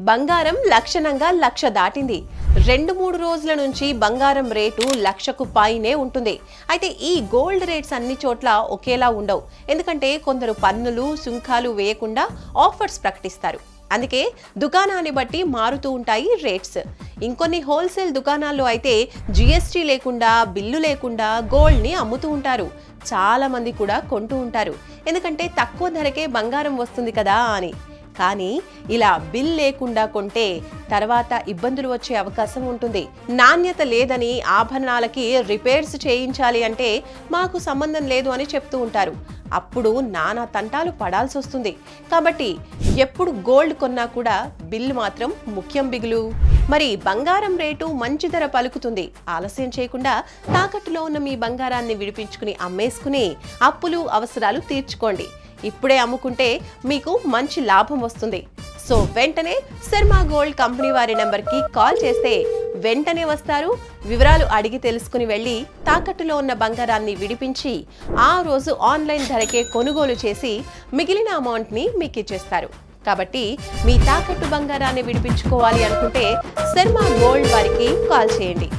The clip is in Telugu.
బంగారం లక్షణంగా 1,00,000 దాటింది. 2-3 రోజుల నుంచి బంగారం రేటు 1,00,000కు పైనే ఉంటుంది. అయితే ఈ గోల్డ్ రేట్స్ అన్ని చోట్ల ఒకేలా ఉండవు. ఎందుకంటే కొందరు పన్నులు, సుంకాలు వేయకుండా ఆఫర్స్ ప్రకటిస్తారు. అందుకే దుకాణాన్ని బట్టి మారుతూ ఉంటాయి రేట్స్. ఇంకొన్ని హోల్సేల్ దుకాణాల్లో అయితే జీఎస్టీ లేకుండా, బిల్లు లేకుండా గోల్డ్ని అమ్ముతూ ఉంటారు. చాలా మంది కూడా కొంటూ ఉంటారు. ఎందుకంటే తక్కువ ధరకే బంగారం వస్తుంది కదా అని. కానీ ఇలా బిల్ లేకుండా కొంటే తర్వాత ఇబ్బందులు వచ్చే అవకాశం ఉంటుంది. నాణ్యత లేదని ఆభరణాలకి రిపేర్స్ చేయించాలి అంటే మాకు సంబంధం లేదు అని చెప్తూ ఉంటారు. అప్పుడు నానా తంటాలు పడాల్సి వస్తుంది. కాబట్టి ఎప్పుడు గోల్డ్ కొన్నా కూడా బిల్ మాత్రం ముఖ్యం బిగులు. మరి బంగారం రేటు మంచి ధర పలుకుతుంది. ఆలస్యం చేయకుండా తాకట్టులో ఉన్న మీ బంగారాన్ని విడిపించుకుని అమ్మేసుకుని అప్పులు, అవసరాలు తీర్చుకోండి. ఇప్పుడే అమ్ముకుంటే మీకు మంచి లాభం వస్తుంది. సో వెంటనే శర్మ గోల్డ్ కంపెనీ వారి నెంబర్కి కాల్ చేస్తే వెంటనే వస్తారు. వివరాలు అడిగి తెలుసుకుని వెళ్ళి తాకట్టులో ఉన్న బంగారాన్ని విడిపించి ఆ రోజు ఆన్లైన్ ధరకే కొనుగోలు చేసి మిగిలిన అమౌంట్ని మీకు ఇచ్చేస్తారు. కాబట్టి మీ తాకట్టు బంగారాన్ని విడిపించుకోవాలి అనుకుంటే శర్మ గోల్డ్ వారికి కాల్ చేయండి.